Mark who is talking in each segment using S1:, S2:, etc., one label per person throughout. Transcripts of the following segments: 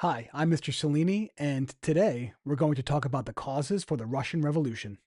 S1: Hi, I'm Mr. Cellini, and today we're going to talk about the causes for the Russian Revolution.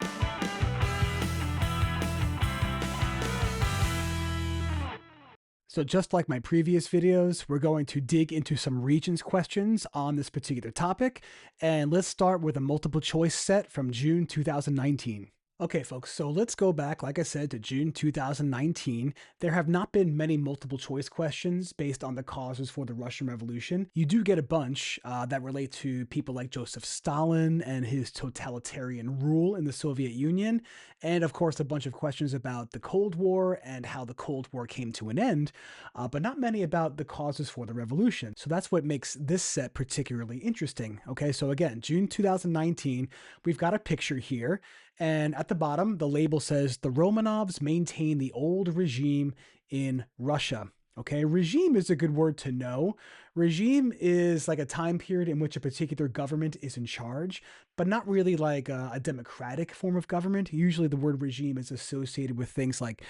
S1: So just like my previous videos, we're going to dig into some Regents questions on this particular topic, and let's start with a multiple choice set from June 2019. Okay, folks, so let's go back, like I said, to June 2019. There have not been many multiple choice questions based on the causes for the Russian Revolution. You do get a bunch that relate to people like Joseph Stalin and his totalitarian rule in the Soviet Union, and of course, a bunch of questions about the Cold War and how the Cold War came to an end, but not many about the causes for the revolution. So that's what makes this set particularly interesting. Okay, so again, June 2019, we've got a picture here. And at the bottom, the label says the Romanovs maintain the old regime in Russia. Okay, regime is a good word to know. Regime is like a time period in which a particular government is in charge, but not really like a democratic form of government. Usually the word regime is associated with things like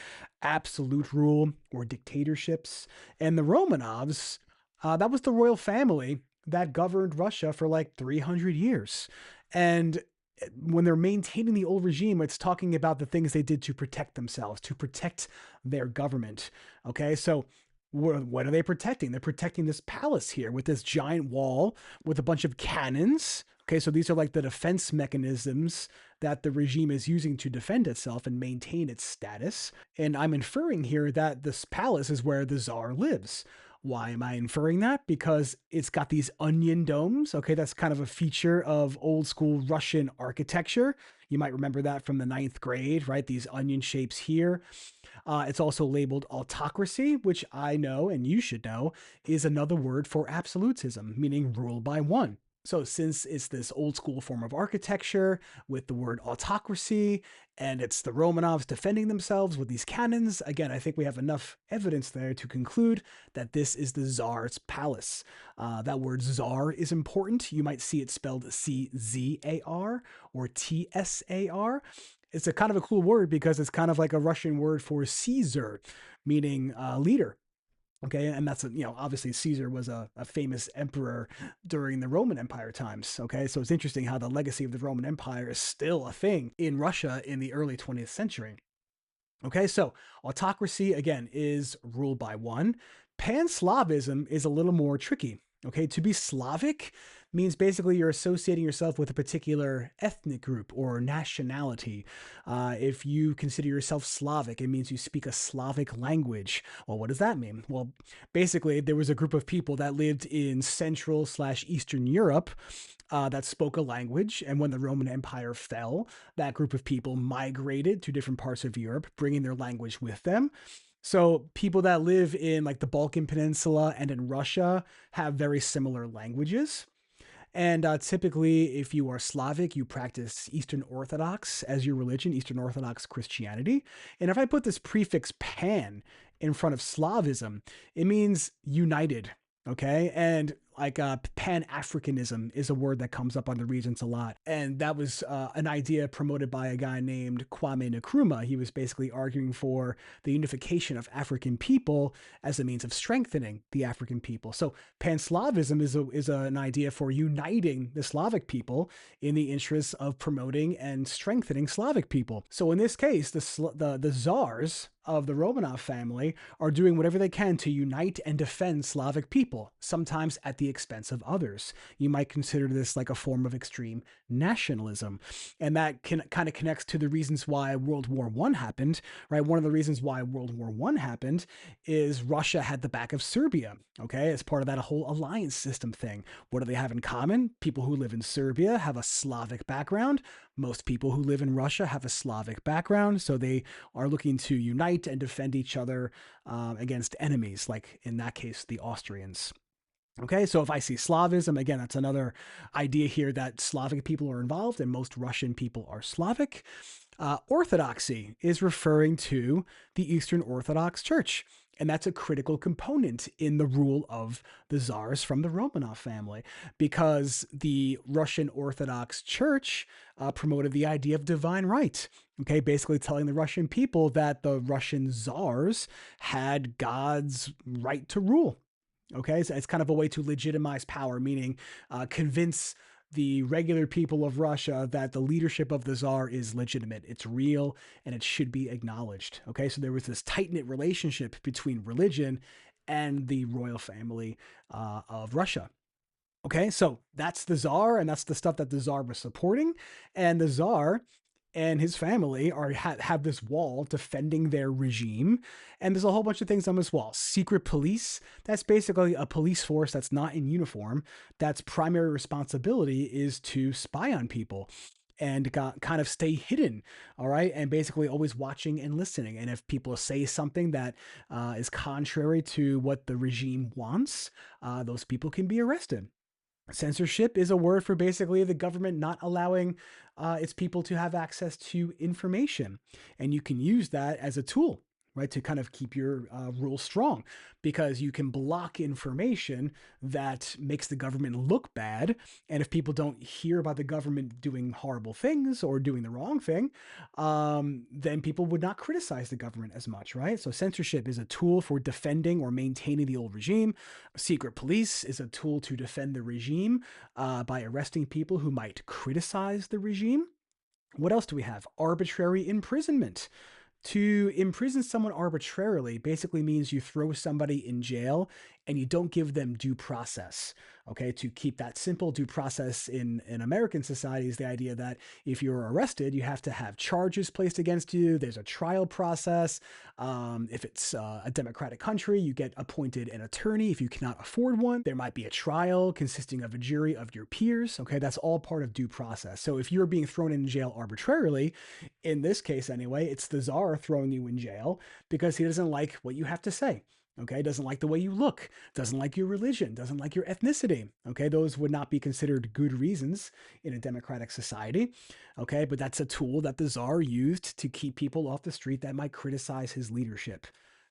S1: absolute rule or dictatorships. And the Romanovs, that was the royal family that governed Russia for like 300 years. And when they're maintaining the old regime, it's talking about the things they did to protect themselves, to protect their government. Okay, so what are they protecting? They're protecting this palace here with this giant wall with a bunch of cannons. Okay, so these are like the defense mechanisms that the regime is using to defend itself and maintain its status. And I'm inferring here that this palace is where the Tsar lives. Why am I inferring that? Because it's got these onion domes. Okay, that's kind of a feature of old school Russian architecture. You might remember that from the ninth grade, right? These onion shapes here. It's also labeled autocracy, which I know and you should know is another word for absolutism, meaning rule by one. So since it's this old school form of architecture with the word autocracy, and it's the Romanovs defending themselves with these cannons, again, I think we have enough evidence there to conclude that this is the Tsar's palace. That word Tsar is important. You might see it spelled C-Z-A-R or T-S-A-R. It's a kind of a cool word because it's kind of like a Russian word for Caesar, meaning leader. Okay, and that's, obviously Caesar was a famous emperor during the Roman Empire times. Okay, so it's interesting how the legacy of the Roman Empire is still a thing in Russia in the early 20th century. Okay, so autocracy, again, is ruled by one. Pan-Slavism is a little more tricky. Okay, to be Slavic means basically you're associating yourself with a particular ethnic group or nationality. If you consider yourself Slavic, it means you speak a Slavic language. Well, what does that mean? Well, basically, there was a group of people that lived in Central/Eastern Europe that spoke a language. And when the Roman Empire fell, that group of people migrated to different parts of Europe, bringing their language with them. So people that live in like the Balkan Peninsula and in Russia have very similar languages. And typically, if you are Slavic, you practice Eastern Orthodox as your religion, Eastern Orthodox Christianity. And if I put this prefix pan in front of Slavism, it means united. Okay. And like Pan-Africanism is a word that comes up on the Regents a lot. And that was an idea promoted by a guy named Kwame Nkrumah. He was basically arguing for the unification of African people as a means of strengthening the African people. So Pan-Slavism is an idea for uniting the Slavic people in the interests of promoting and strengthening Slavic people. So in this case, the czars of the Romanov family are doing whatever they can to unite and defend Slavic people, sometimes at the expense of others. You might consider this like a form of extreme nationalism. And that kind of connects to the reasons why World War I happened, right? One of the reasons why World War I happened is Russia had the back of Serbia, okay, as part of that whole alliance system thing. What do they have in common? People who live in Serbia have a Slavic background. Most people who live in Russia have a Slavic background, so they are looking to unite and defend each other against enemies, like in that case, the Austrians. Okay, so if I see Slavism, again, that's another idea here that Slavic people are involved and most Russian people are Slavic. Orthodoxy is referring to the Eastern Orthodox Church. And that's a critical component in the rule of the czars from the Romanov family, because the Russian Orthodox Church promoted the idea of divine right. Okay, basically telling the Russian people that the Russian czars had God's right to rule. Okay, so it's kind of a way to legitimize power, meaning convince the regular people of Russia that the leadership of the Tsar is legitimate, it's real, and it should be acknowledged. Okay, so there was this tight knit relationship between religion and the royal family of Russia. Okay, so that's the Tsar, and that's the stuff that the Tsar was supporting. And the Tsar and his family have this wall defending their regime. And there's a whole bunch of things on this wall. Secret police, that's basically a police force that's not in uniform. That's primary responsibility is to spy on people and kind of stay hidden, all right, and basically always watching and listening. And if people say something that is contrary to what the regime wants, those people can be arrested. Censorship is a word for basically the government not allowing its people to have access to information. And you can use that as a tool, right, to kind of keep your rules strong, because you can block information that makes the government look bad. And if people don't hear about the government doing horrible things or doing the wrong thing, then people would not criticize the government as much, right? So censorship is a tool for defending or maintaining the old regime. Secret police is a tool to defend the regime by arresting people who might criticize the regime. What else do we have? Arbitrary imprisonment. To imprison someone arbitrarily basically means you throw somebody in jail and you don't give them due process. Okay, to keep that simple, due process in American society is the idea that if you're arrested, you have to have charges placed against you. There's a trial process. If it's a democratic country, you get appointed an attorney. If you cannot afford one, there might be a trial consisting of a jury of your peers. Okay, that's all part of due process. So if you're being thrown in jail arbitrarily, in this case anyway, it's the Tsar throwing you in jail because he doesn't like what you have to say. Okay, doesn't like the way you look, doesn't like your religion, doesn't like your ethnicity. Okay, those would not be considered good reasons in a democratic society. Okay, but that's a tool that the Tsar used to keep people off the street that might criticize his leadership.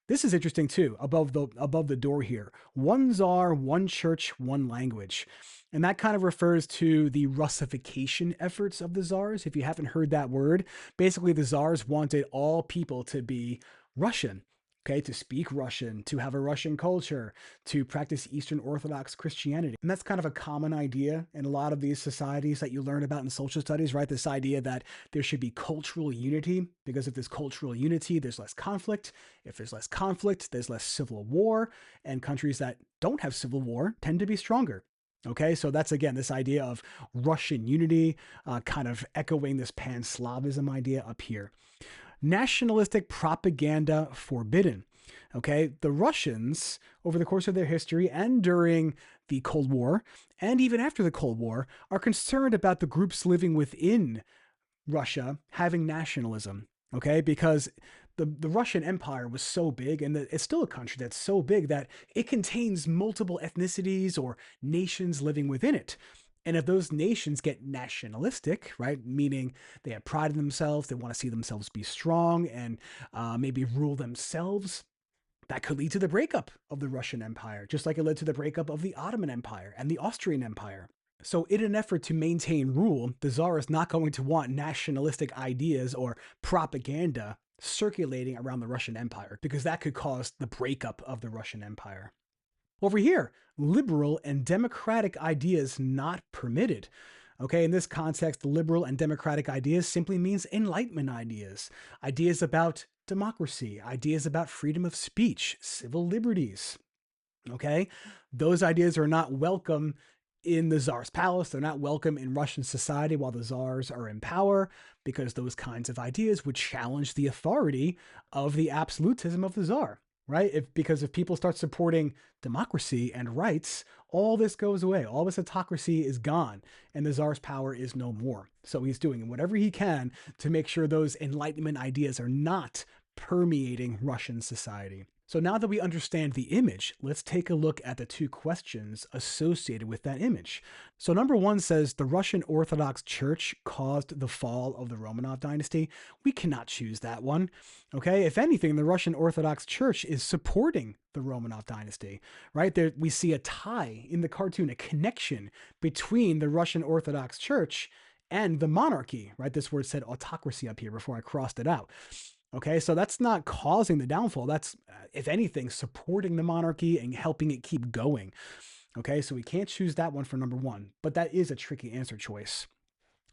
S1: This is interesting too, above the door here. One Tsar, one church, one language. And that kind of refers to the Russification efforts of the Tsars. If you haven't heard that word, basically the Tsars wanted all people to be Russian. Okay, to speak Russian, to have a Russian culture, to practice Eastern Orthodox Christianity. And that's kind of a common idea in a lot of these societies that you learn about in social studies, right? This idea that there should be cultural unity, because if there's cultural unity, there's less conflict. If there's less conflict, there's less civil war. And countries that don't have civil war tend to be stronger. Okay, so that's again this idea of Russian unity, kind of echoing this pan-Slavism idea up here. Nationalistic propaganda forbidden. Okay, the Russians, over the course of their history and during the Cold War, and even after the Cold War, are concerned about the groups living within Russia having nationalism. Okay, because the Russian Empire was so big, and it's still a country that's so big that it contains multiple ethnicities or nations living within it. And if those nations get nationalistic, right, meaning they have pride in themselves, they want to see themselves be strong and maybe rule themselves, that could lead to the breakup of the Russian Empire, just like it led to the breakup of the Ottoman Empire and the Austrian Empire. So, in an effort to maintain rule, the Tsar is not going to want nationalistic ideas or propaganda circulating around the Russian Empire, because that could cause the breakup of the Russian Empire. Over here, liberal and democratic ideas not permitted. Okay, in this context, liberal and democratic ideas simply means Enlightenment ideas, ideas about democracy, ideas about freedom of speech, civil liberties. Okay, those ideas are not welcome in the Tsar's palace. They're not welcome in Russian society while the Tsars are in power, because those kinds of ideas would challenge the authority of the absolutism of the Tsar. Right? Because if people start supporting democracy and rights, all this goes away. All this autocracy is gone, and the Tsar's power is no more. So he's doing whatever he can to make sure those Enlightenment ideas are not permeating Russian society. So now that we understand the image, let's take a look at the two questions associated with that image. So number one says, the Russian Orthodox Church caused the fall of the Romanov dynasty. We cannot choose that one. Okay, if anything, the Russian Orthodox Church is supporting the Romanov dynasty, right? There we see a tie in the cartoon, a connection between the Russian Orthodox Church and the monarchy, right? This word said autocracy up here before I crossed it out. Okay, so that's not causing the downfall. That's, if anything, supporting the monarchy and helping it keep going. Okay, so we can't choose that one for number one, but that is a tricky answer choice.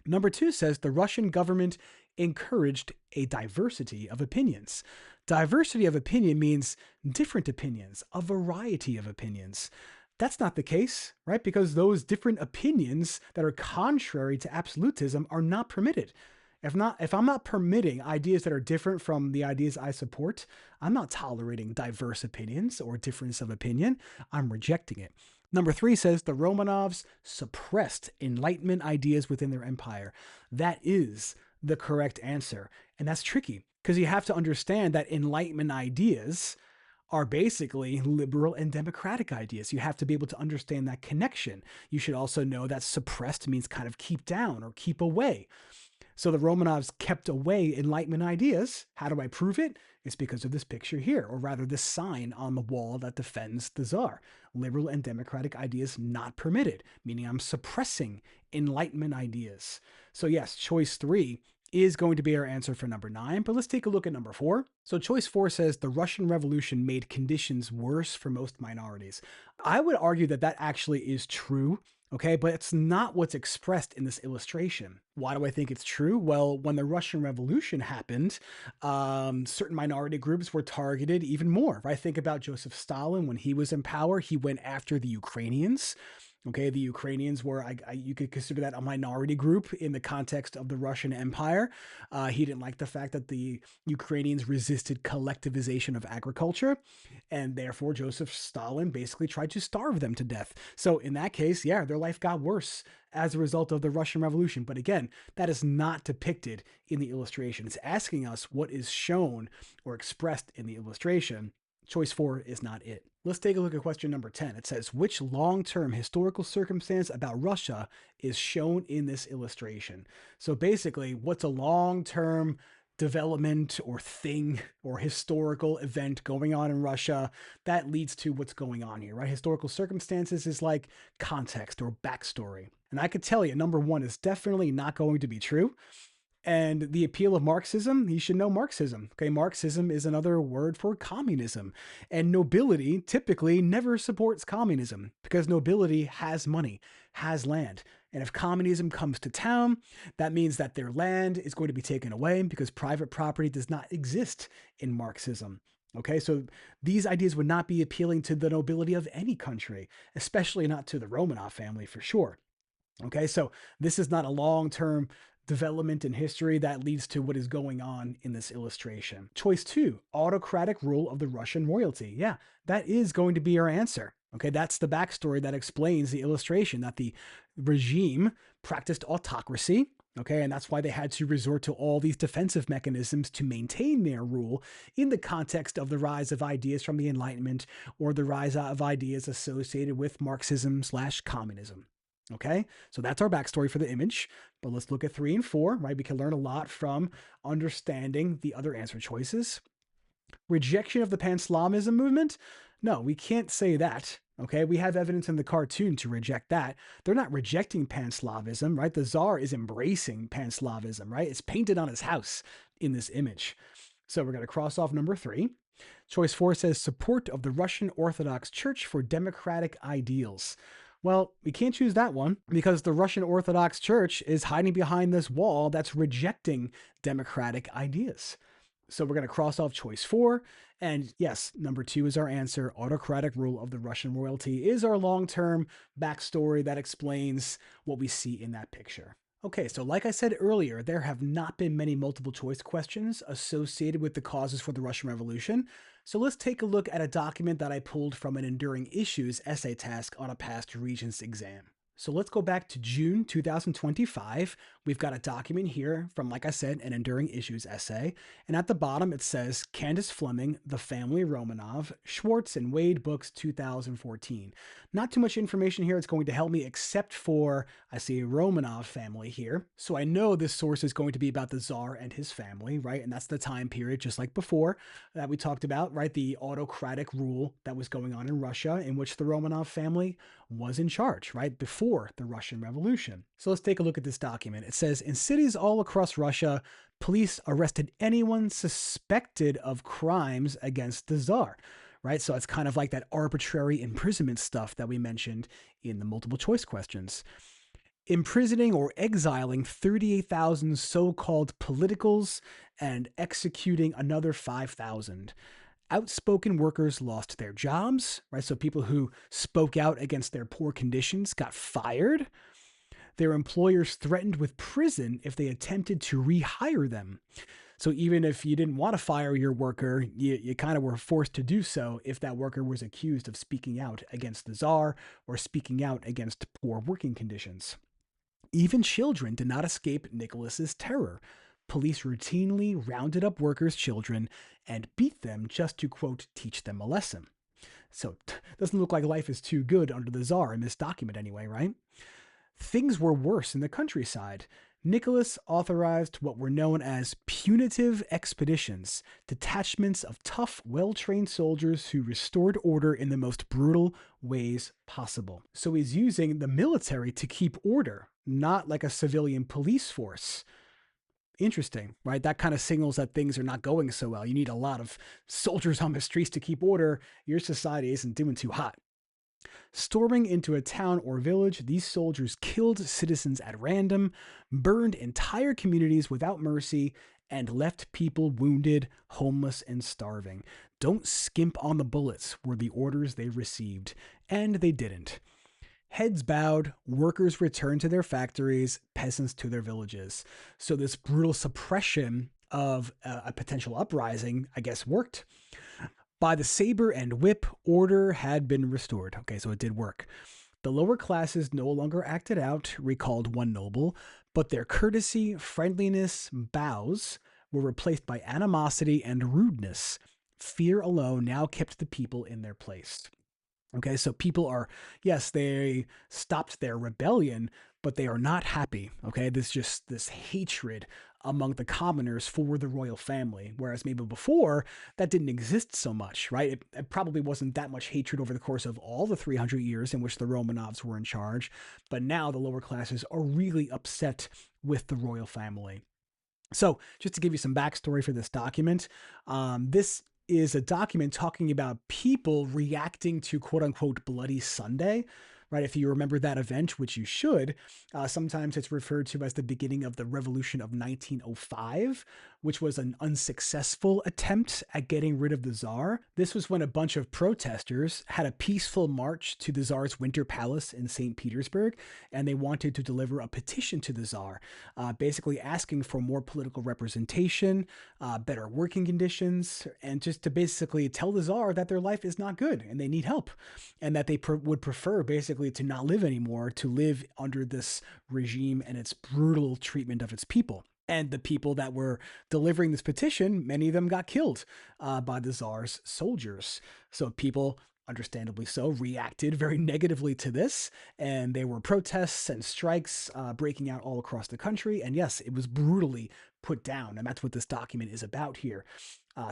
S1: Number two says the Russian government encouraged a diversity of opinions. Diversity of opinion means different opinions, a variety of opinions. That's not the case, right? Because those different opinions that are contrary to absolutism are not permitted. If I'm not permitting ideas that are different from the ideas I support, I'm not tolerating diverse opinions or difference of opinion. I'm rejecting it. Number three says the Romanovs suppressed Enlightenment ideas within their empire. That is the correct answer. And that's tricky because you have to understand that Enlightenment ideas are basically liberal and democratic ideas. You have to be able to understand that connection. You should also know that suppressed means kind of keep down or keep away. So the Romanovs kept away Enlightenment ideas. How do I prove it? It's because of this picture here, or rather this sign on the wall that defends the Tsar. Liberal and democratic ideas not permitted, meaning I'm suppressing Enlightenment ideas. So yes, choice three is going to be our answer for number 9, but let's take a look at number 4. So choice 4 says the Russian Revolution made conditions worse for most minorities. I would argue that that actually is true. Okay, but it's not what's expressed in this illustration. Why do I think it's true? Well, when the Russian Revolution happened, certain minority groups were targeted even more. Right? Think about Joseph Stalin when he was in power. He went after the Ukrainians. Okay, the Ukrainians were, you could consider that a minority group in the context of the Russian Empire. He didn't like the fact that the Ukrainians resisted collectivization of agriculture, and therefore Joseph Stalin basically tried to starve them to death. So in that case, yeah, their life got worse as a result of the Russian Revolution. But again, that is not depicted in the illustration. It's asking us what is shown or expressed in the illustration. Choice 4 is not it. Let's take a look at question number 10. It says, which long-term historical circumstance about Russia is shown in this illustration? So basically, what's a long-term development or thing or historical event going on in Russia that leads to what's going on here, right? Historical circumstances is like context or backstory. And I could tell you, number 1 is definitely not going to be true. And the appeal of Marxism, you should know Marxism. Okay, Marxism is another word for communism. And nobility typically never supports communism because nobility has money, has land. And if communism comes to town, that means that their land is going to be taken away because private property does not exist in Marxism. Okay, so these ideas would not be appealing to the nobility of any country, especially not to the Romanov family for sure. Okay, so this is not a long-term development in history that leads to what is going on in this illustration. Choice 2, autocratic rule of the Russian royalty. Yeah, that is going to be our answer. Okay, that's the backstory that explains the illustration that the regime practiced autocracy. Okay, and that's why they had to resort to all these defensive mechanisms to maintain their rule in the context of the rise of ideas from the Enlightenment or the rise of ideas associated with Marxism/communism. Okay, so that's our backstory for the image, but let's look at 3 and 4, right? We can learn a lot from understanding the other answer choices. Rejection of the Pan-Slavism movement? No, we can't say that. Okay, we have evidence in the cartoon to reject that. They're not rejecting Pan-Slavism, right? The Tsar is embracing Pan-Slavism, right? It's painted on his house in this image. So we're going to cross off number 3. Choice 4 says support of the Russian Orthodox Church for democratic ideals. Well, we can't choose that one because the Russian Orthodox Church is hiding behind this wall that's rejecting democratic ideas. So we're going to cross off choice 4. And yes, number 2 is our answer. Autocratic rule of the Russian royalty is our long-term backstory that explains what we see in that picture. Okay, so like I said earlier, there have not been many multiple choice questions associated with the causes for the Russian Revolution. So let's take a look at a document that I pulled from an Enduring Issues essay task on a past Regents exam. So let's go back to June 2025. We've got a document here from, like I said, an Enduring Issues essay. And at the bottom, it says, Candace Fleming, The Family Romanov, Schwartz and Wade Books 2014. Not too much information here. It's going to help me except for, I see a Romanov family here. So I know this source is going to be about the Tsar and his family, right? And that's the time period, just like before, that we talked about, right? The autocratic rule that was going on in Russia in which the Romanov family was in charge, right, before the Russian Revolution. So let's take a look at this document. It says, in cities all across Russia, police arrested anyone suspected of crimes against the Tsar, right? So it's kind of like that arbitrary imprisonment stuff that we mentioned in the multiple choice questions. Imprisoning or exiling 38,000 so-called politicals and executing another 5,000. Outspoken workers lost their jobs, right? So people who spoke out against their poor conditions got fired. Their employers threatened with prison if they attempted to rehire them. So even if you didn't want to fire your worker, you kind of were forced to do so if that worker was accused of speaking out against the Tsar or speaking out against poor working conditions. Even children did not escape Nicholas's terror. Police routinely rounded up workers' children and beat them just to, quote, teach them a lesson. So it doesn't look like life is too good under the Tsar in this document anyway, right? Things were worse in the countryside. Nicholas authorized what were known as punitive expeditions, detachments of tough, well-trained soldiers who restored order in the most brutal ways possible. So he's using the military to keep order, not like a civilian police force. Interesting, right? That kind of signals that things are not going so well. You need a lot of soldiers on the streets to keep order. Your society isn't doing too hot. Storming into a town or village, these soldiers killed citizens at random, burned entire communities without mercy, and left people wounded, homeless, and starving. Don't skimp on the bullets were the orders they received, and they didn't. Heads bowed, workers returned to their factories, peasants to their villages. So this brutal suppression of a potential uprising, I guess, worked. By the saber and whip, order had been restored. Okay, so it did work. The lower classes no longer acted out, recalled one noble, but their courtesy, friendliness, bows were replaced by animosity and rudeness. Fear alone now kept the people in their place. Okay, so people are, yes, they stopped their rebellion, but they are not happy. Okay, there's just this hatred among the commoners for the royal family, whereas maybe before that didn't exist so much, right? It probably wasn't that much hatred over the course of all the 300 years in which the Romanovs were in charge, but now the lower classes are really upset with the royal family. So just to give you some backstory for this document, this is a document talking about people reacting to quote unquote Bloody Sunday, right? If you remember that event, which you should, sometimes it's referred to as the beginning of the Revolution of 1905, which was an unsuccessful attempt at getting rid of the Tsar. This was when a bunch of protesters had a peaceful march to the Tsar's Winter Palace in St. Petersburg, and they wanted to deliver a petition to the Tsar, basically asking for more political representation, better working conditions, and just to basically tell the Tsar that their life is not good and they need help, and that they would prefer basically to not live anymore, to live under this regime and its brutal treatment of its people. And the people that were delivering this petition, many of them got killed by the Tsar's soldiers. So people, understandably so, reacted very negatively to this. And there were protests and strikes breaking out all across the country. And yes, it was brutally put down. And that's what this document is about here.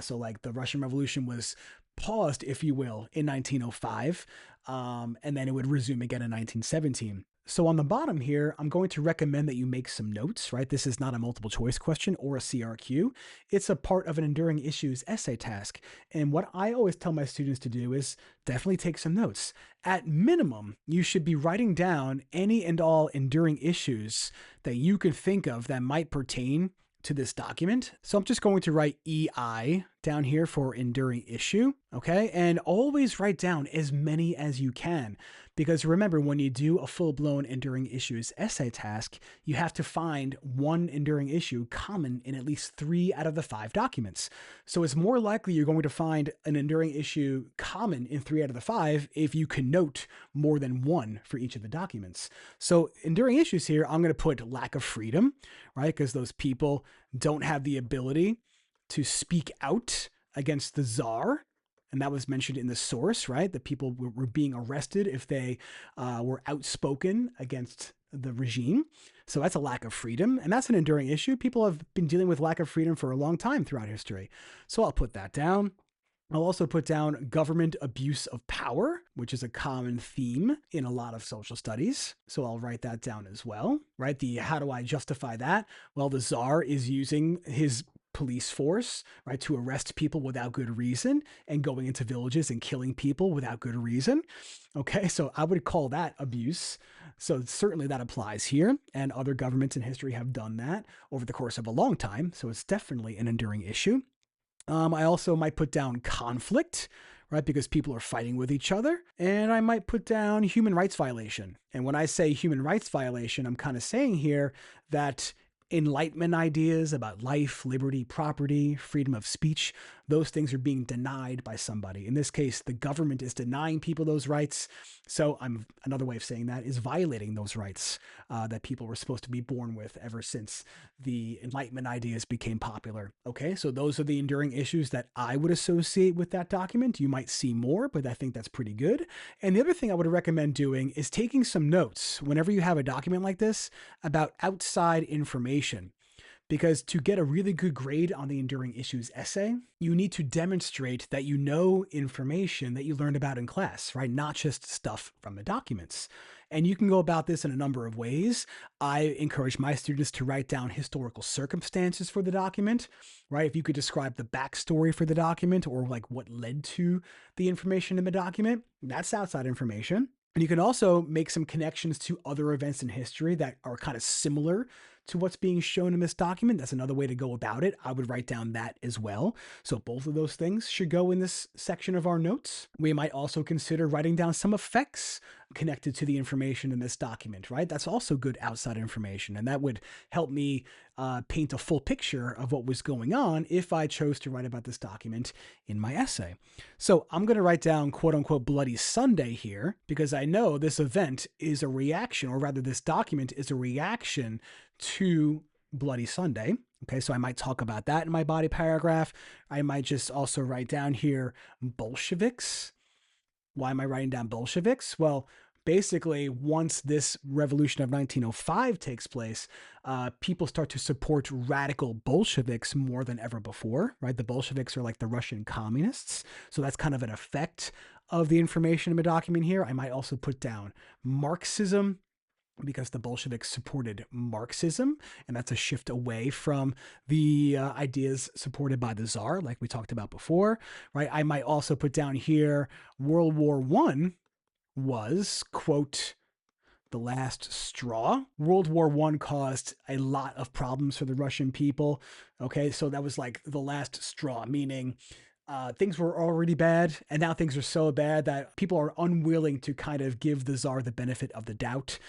S1: So like the Russian Revolution was paused, if you will, in 1905, and then it would resume again in 1917. So on the bottom here, I'm going to recommend that you make some notes, right? This is not a multiple choice question or a CRQ. It's a part of an Enduring Issues essay task. And what I always tell my students to do is definitely take some notes. At minimum, you should be writing down any and all enduring issues that you can think of that might pertain to this document. So I'm just going to write EI down here for enduring issue, okay? And always write down as many as you can, because remember, when you do a full-blown enduring issues essay task, you have to find one enduring issue common in at least 3 out of the 5 documents. So it's more likely you're going to find an enduring issue common in 3 out of the 5 if you can note more than one for each of the documents. So enduring issues here, I'm going to put lack of freedom, right? Because those people don't have the ability to speak out against the Tsar. And that was mentioned in the source, right? That people were being arrested if they were outspoken against the regime. So that's a lack of freedom. And that's an enduring issue. People have been dealing with lack of freedom for a long time throughout history. So I'll put that down. I'll also put down government abuse of power, which is a common theme in a lot of social studies. So I'll write that down as well, right? How do I justify that? Well, the Tsar is using his police force, right, to arrest people without good reason and going into villages and killing people without good reason. Okay, so I would call that abuse. So certainly that applies here, and other governments in history have done that over the course of a long time. So it's definitely an enduring issue. I also might put down conflict, right? Because people are fighting with each other. And I might put down human rights violation. And when I say human rights violation, I'm kind of saying here that Enlightenment ideas about life, liberty, property, freedom of speech, those things are being denied by somebody. In this case, the government is denying people those rights. So another way of saying that is violating those rights that people were supposed to be born with ever since the Enlightenment ideas became popular. Okay, so those are the enduring issues that I would associate with that document. You might see more, but I think that's pretty good. And the other thing I would recommend doing is taking some notes whenever you have a document like this about outside information. Because to get a really good grade on the enduring issues essay, you need to demonstrate that you know information that you learned about in class, right? Not just stuff from the documents. And you can go about this in a number of ways. I encourage my students to write down historical circumstances for the document, right? If you could describe the backstory for the document or like what led to the information in the document, that's outside information. And you can also make some connections to other events in history that are kind of similar to what's being shown in this document. That's another way to go about it. I would write down that as well. So both of those things should go in this section of our notes. We might also consider writing down some effects connected to the information in this document, right? That's also good outside information. And that would help me paint a full picture of what was going on if I chose to write about this document in my essay. So I'm going to write down quote unquote Bloody Sunday here because I know this event is a reaction, or rather this document is a reaction to Bloody Sunday. Okay, so I might talk about that in my body paragraph. I might just also write down here Bolsheviks. Why am I writing down Bolsheviks? Well, basically, once this revolution of 1905 takes place, people start to support radical Bolsheviks more than ever before, right? The Bolsheviks are like the Russian communists. So that's kind of an effect of the information in the document here. I might also put down Marxism, because the Bolsheviks supported Marxism, and that's a shift away from the ideas supported by the Tsar, like we talked about before, right? I might also put down here World War I was, quote, the last straw. World War I caused a lot of problems for the Russian people. Okay, so that was like the last straw, meaning things were already bad, and now things are so bad that people are unwilling to kind of give the Tsar the benefit of the doubt.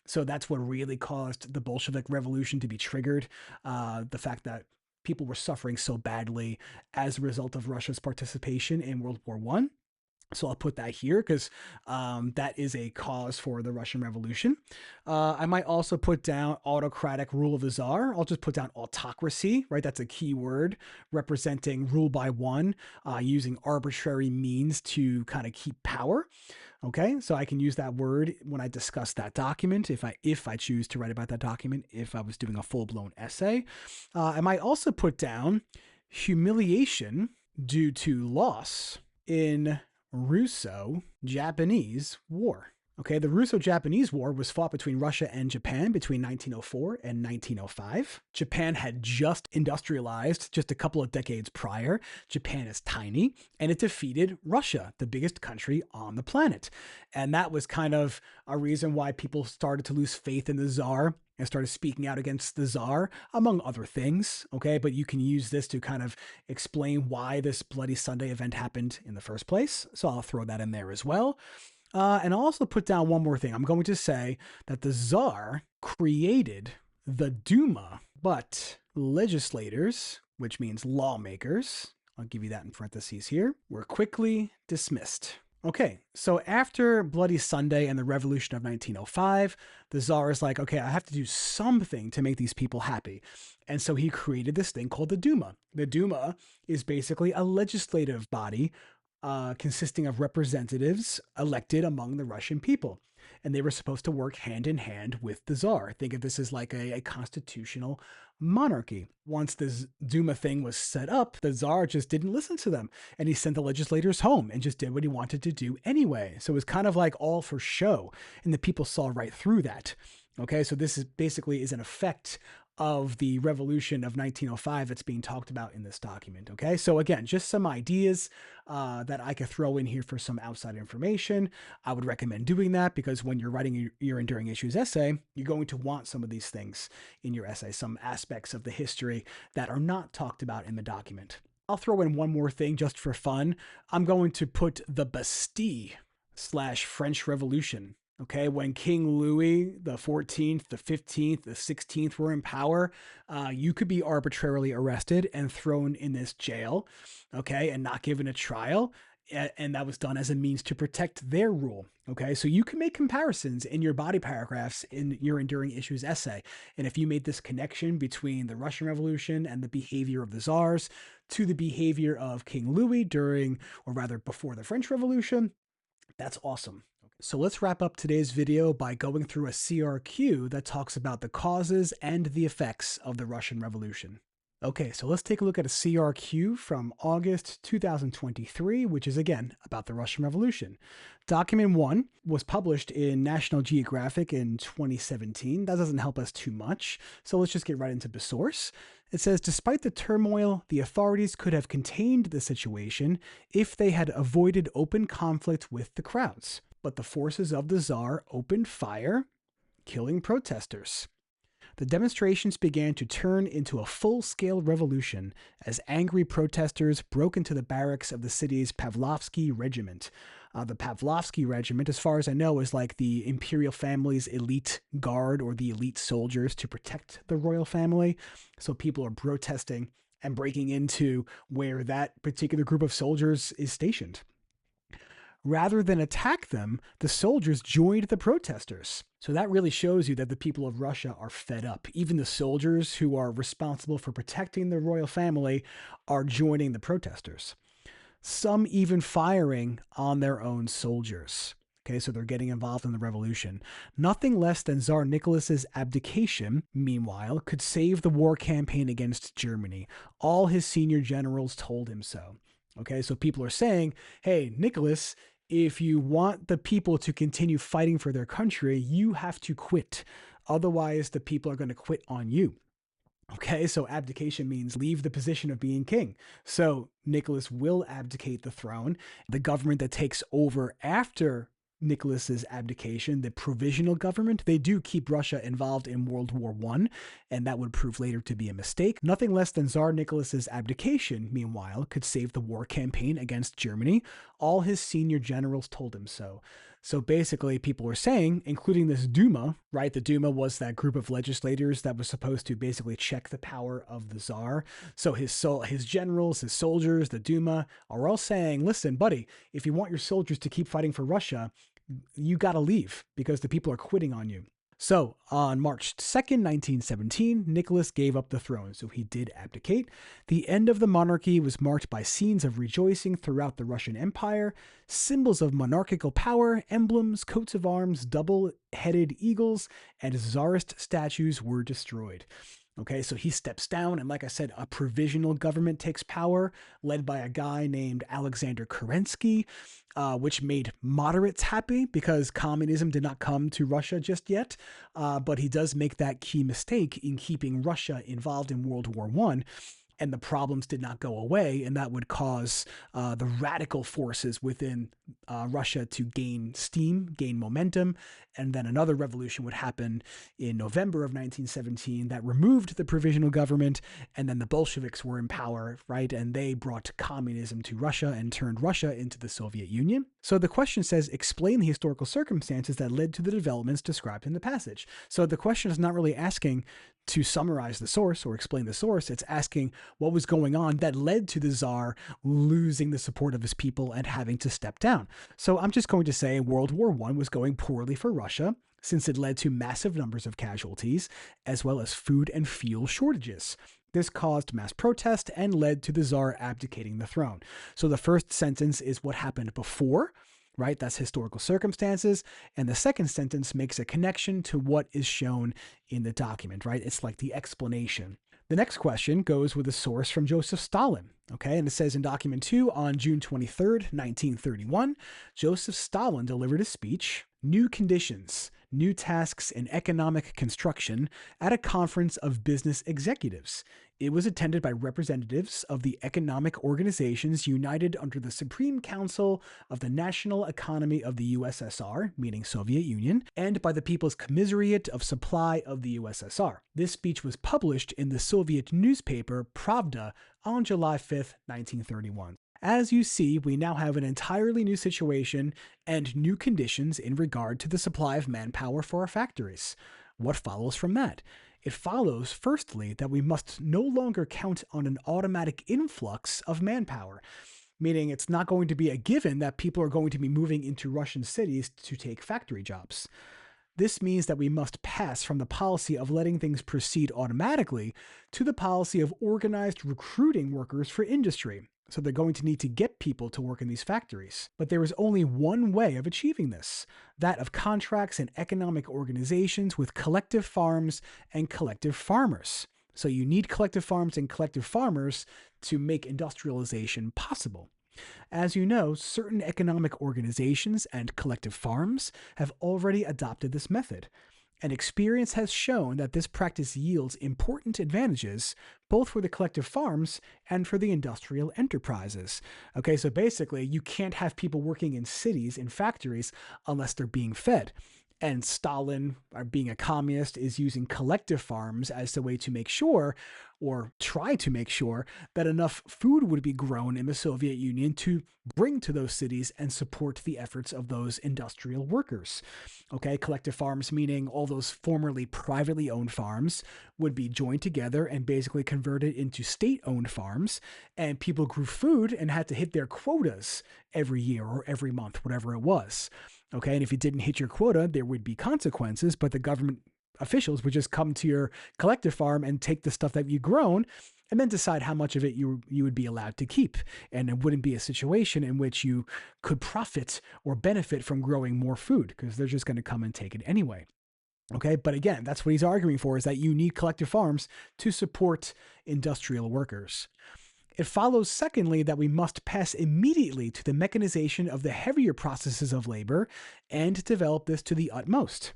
S1: So that's what really caused the Bolshevik Revolution to be triggered. The fact that people were suffering so badly as a result of Russia's participation in World War I. So I'll put that here because that is a cause for the Russian Revolution. I might also put down autocratic rule of the Tsar. I'll just put down autocracy, right? That's a key word representing rule by one, using arbitrary means to kind of keep power. Okay, so I can use that word when I discuss that document if I choose to write about that document, if I was doing a full-blown essay. I might also put down humiliation due to loss in Russo-Japanese War. Okay, the Russo-Japanese War was fought between Russia and Japan between 1904 and 1905. Japan had just industrialized just a couple of decades prior. Japan is tiny, and it defeated Russia, the biggest country on the planet. And that was kind of a reason why people started to lose faith in the Tsar and started speaking out against the Tsar, among other things. Okay, but you can use this to kind of explain why this Bloody Sunday event happened in the first place. So I'll throw that in there as well. And I'll also put down one more thing. I'm going to say that the Tsar created the Duma, but legislators, which means lawmakers, I'll give you that in parentheses here, were quickly dismissed. Okay, so after Bloody Sunday and the Revolution of 1905, the Tsar is like, okay, I have to do something to make these people happy. And so he created this thing called the Duma. The Duma is basically a legislative body consisting of representatives elected among the Russian people. and they were supposed to work hand in hand with the Tsar. Think of this as like a constitutional monarchy. Once this Duma thing was set up, the Tsar just didn't listen to them, and he sent the legislators home and just did what he wanted to do anyway. So it was kind of like all for show, and the people saw right through that. Okay, so this is basically an effect of the revolution of 1905 that's being talked about in this document. Okay, so again, just some ideas that I could throw in here for some outside information. I would recommend doing that because when you're writing your enduring issues essay, you're going to want some of these things in your essay, some aspects of the history that are not talked about in the document. I'll throw in one more thing just for fun. I'm going to put the Bastille/French Revolution. Okay, when King Louis the 14th, the 15th, the 16th were in power, you could be arbitrarily arrested and thrown in this jail, okay, and not given a trial. And that was done as a means to protect their rule. Okay, so you can make comparisons in your body paragraphs in your enduring issues essay. And if you made this connection between the Russian Revolution and the behavior of the czars to the behavior of King Louis during, or rather before the French Revolution, that's awesome. So let's wrap up today's video by going through a CRQ that talks about the causes and the effects of the Russian Revolution. Okay, so let's take a look at a CRQ from August 2023, which is again about the Russian Revolution. Document 1 was published in National Geographic in 2017. That doesn't help us too much, so let's just get right into the source. It says, despite the turmoil, the authorities could have contained the situation if they had avoided open conflict with the crowds. But the forces of the Tsar opened fire, killing protesters. The demonstrations began to turn into a full-scale revolution as angry protesters broke into the barracks of the city's Pavlovsky Regiment. The Pavlovsky Regiment, as far as I know, is like the imperial family's elite guard or the elite soldiers to protect the royal family. So people are protesting and breaking into where that particular group of soldiers is stationed. Rather than attack them, the soldiers joined the protesters. So that really shows you that the people of Russia are fed up. Even the soldiers who are responsible for protecting the royal family are joining the protesters. Some even firing on their own soldiers. Okay, so they're getting involved in the revolution. Nothing less than Czar Nicholas's abdication, meanwhile, could save the war campaign against Germany. All his senior generals told him so. Okay, so people are saying, hey, Nicholas, if you want the people to continue fighting for their country, you have to quit. Otherwise, the people are going to quit on you. Okay, so abdication means leave the position of being king. So Nicholas will abdicate the throne. The government that takes over after Nicholas's abdication, the provisional government, they do keep Russia involved in World War I, and that would prove later to be a mistake. Nothing less than Tsar Nicholas's abdication, meanwhile, could save the war campaign against Germany. All his senior generals told him so. So basically, people were saying, including this Duma, right? The Duma was that group of legislators that was supposed to basically check the power of the Tsar. So his generals, his soldiers, the Duma are all saying, listen, buddy, if you want your soldiers to keep fighting for Russia, you got to leave because the people are quitting on you. So on March 2nd, 1917, Nicholas gave up the throne, so he did abdicate. The end of the monarchy was marked by scenes of rejoicing throughout the Russian Empire. Symbols of monarchical power, emblems, coats of arms, double-headed eagles, and czarist statues were destroyed. Okay, so he steps down, and like I said, a provisional government takes power, led by a guy named Alexander Kerensky, which made moderates happy because communism did not come to Russia just yet. But he does make that key mistake in keeping Russia involved in World War I. And the problems did not go away, and that would cause the radical forces within Russia to gain steam, gain momentum, and then another revolution would happen in November of 1917 that removed the provisional government, and then the Bolsheviks were in power, right? And they brought communism to Russia and turned Russia into the Soviet Union. So the question says, explain the historical circumstances that led to the developments described in the passage. So the question is not really asking to summarize the source or explain the source. It's asking what was going on that led to the Tsar losing the support of his people and having to step down. So I'm just going to say World War I was going poorly for Russia since it led to massive numbers of casualties as well as food and fuel shortages. This caused mass protest and led to the Tsar abdicating the throne. So the first sentence is what happened before, right? That's historical circumstances. And the second sentence makes a connection to what is shown in the document, right? It's like the explanation. The next question goes with a source from Joseph Stalin, okay? And it says in document 2, on June 23rd, 1931, Joseph Stalin delivered a speech, New Conditions, New Tasks in Economic Construction, at a conference of business executives. It was attended by representatives of the economic organizations united under the Supreme Council of the National Economy of the USSR, meaning Soviet Union, and by the People's Commissariat of Supply of the USSR. This speech was published in the Soviet newspaper Pravda on July 5th, 1931. As you see, we now have an entirely new situation and new conditions in regard to the supply of manpower for our factories. What follows from that? It follows, firstly, that we must no longer count on an automatic influx of manpower, meaning it's not going to be a given that people are going to be moving into Russian cities to take factory jobs. This means that we must pass from the policy of letting things proceed automatically to the policy of organized recruiting workers for industry. So they're going to need to get people to work in these factories. But there is only one way of achieving this, that of contracts and economic organizations with collective farms and collective farmers. So you need collective farms and collective farmers to make industrialization possible. As you know, certain economic organizations and collective farms have already adopted this method. And experience has shown that this practice yields important advantages both for the collective farms and for the industrial enterprises. Okay, so basically, you can't have people working in cities, in factories, unless they're being fed. And Stalin, being a communist, is using collective farms as the way to make sure, or try to make sure, that enough food would be grown in the Soviet Union to bring to those cities and support the efforts of those industrial workers. Okay, collective farms meaning all those formerly privately owned farms would be joined together and basically converted into state-owned farms, and people grew food and had to hit their quotas every year or every month, whatever it was. Okay, and if you didn't hit your quota, there would be consequences, but the government officials would just come to your collective farm and take the stuff that you've grown and then decide how much of it you would be allowed to keep. And it wouldn't be a situation in which you could profit or benefit from growing more food because they're just going to come and take it anyway. Okay, but again, that's what he's arguing for, is that you need collective farms to support industrial workers. It follows, secondly, that we must pass immediately to the mechanization of the heavier processes of labor and develop this to the utmost.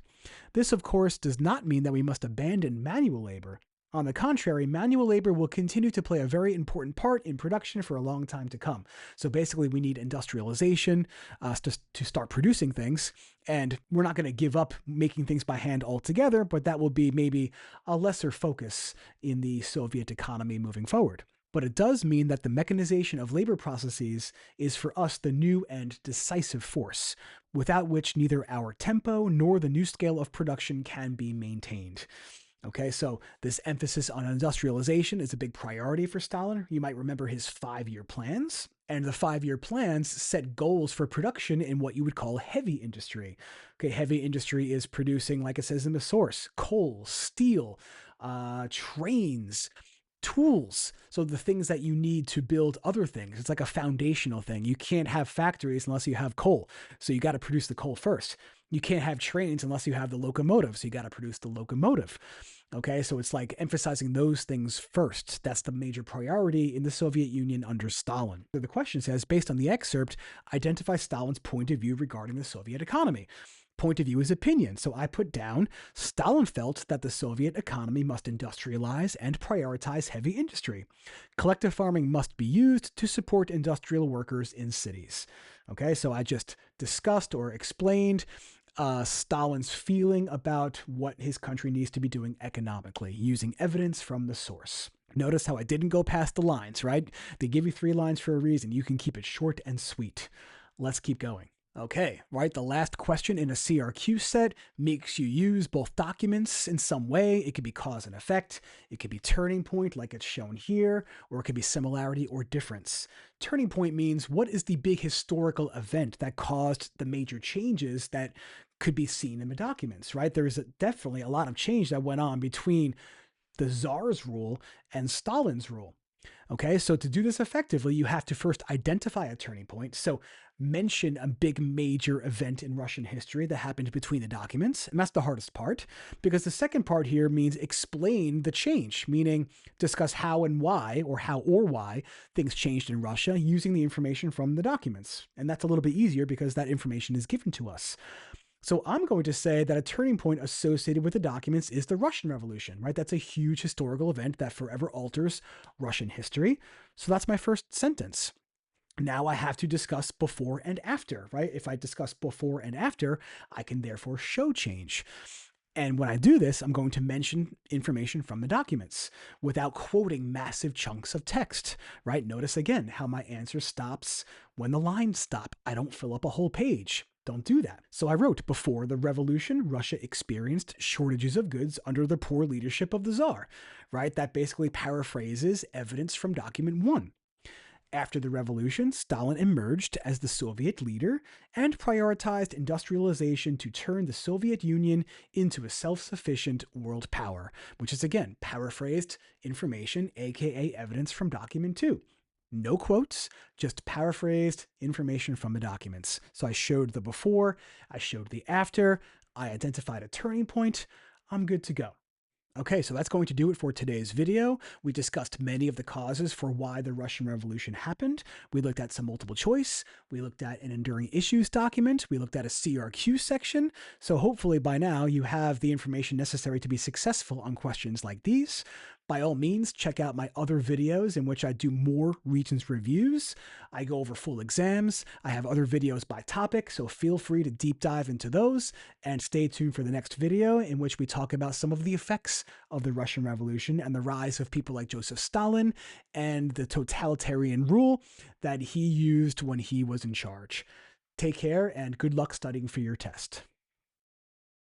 S1: This, of course, does not mean that we must abandon manual labor. On the contrary, manual labor will continue to play a very important part in production for a long time to come. So basically, we need industrialization to start producing things, and we're not going to give up making things by hand altogether, but that will be maybe a lesser focus in the Soviet economy moving forward. But it does mean that the mechanization of labor processes is for us the new and decisive force, without which neither our tempo nor the new scale of production can be maintained. Okay, so this emphasis on industrialization is a big priority for Stalin. You might remember his 5-year plans. And the 5-year plans set goals for production in what you would call heavy industry. Okay, heavy industry is producing, like it says in the source, coal, steel, trains, tools. So the things that you need to build other things. It's like a foundational thing. You can't have factories unless you have coal. So you got to produce the coal first. You can't have trains unless you have the locomotive. So you got to produce the locomotive. Okay, so it's like emphasizing those things first. That's the major priority in the Soviet Union under Stalin. So the question says, based on the excerpt, identify Stalin's point of view regarding the Soviet economy. Point of view is opinion. So I put down, Stalin felt that the Soviet economy must industrialize and prioritize heavy industry. Collective farming must be used to support industrial workers in cities. Okay, so I just discussed or explained Stalin's feeling about what his country needs to be doing economically, using evidence from the source. Notice how I didn't go past the lines, right? They give you 3 lines for a reason. You can keep it short and sweet. Let's keep going. Okay, right, the last question in a CRQ set makes you use both documents in some way. It could be cause and effect, it could be turning point like it's shown here, or it could be similarity or difference. Turning point means what is the big historical event that caused the major changes that could be seen in the documents, right? There's definitely a lot of change that went on between the Tsar's rule and Stalin's rule. Okay, so to do this effectively, you have to first identify a turning point. So mention a big major event in Russian history that happened between the documents. And that's the hardest part, because the second part here means explain the change, meaning discuss how and why, or how or why things changed in Russia using the information from the documents. And that's a little bit easier because that information is given to us. So I'm going to say that a turning point associated with the documents is the Russian Revolution, right? That's a huge historical event that forever alters Russian history. So that's my first sentence. Now I have to discuss before and after, right? If I discuss before and after, I can therefore show change. And when I do this, I'm going to mention information from the documents without quoting massive chunks of text, right? Notice again how my answer stops when the lines stop. I don't fill up a whole page. Don't do that. So I wrote, before the revolution, Russia experienced shortages of goods under the poor leadership of the Tsar, right? That basically paraphrases evidence from document 1. After the revolution, Stalin emerged as the Soviet leader and prioritized industrialization to turn the Soviet Union into a self-sufficient world power, which is again paraphrased information, aka evidence from document 2. No quotes, just paraphrased information from the documents. So I showed the before, I showed the after, I identified a turning point, I'm good to go. Okay, so that's going to do it for today's video. We discussed many of the causes for why the Russian Revolution happened. We looked at some multiple choice. We looked at an enduring issues document. We looked at a CRQ section. So hopefully by now you have the information necessary to be successful on questions like these. By all means, check out my other videos in which I do more Regents reviews. I go over full exams. I have other videos by topic, so feel free to deep dive into those. And stay tuned for the next video in which we talk about some of the effects of the Russian Revolution and the rise of people like Joseph Stalin and the totalitarian rule that he used when he was in charge. Take care and good luck studying for your test.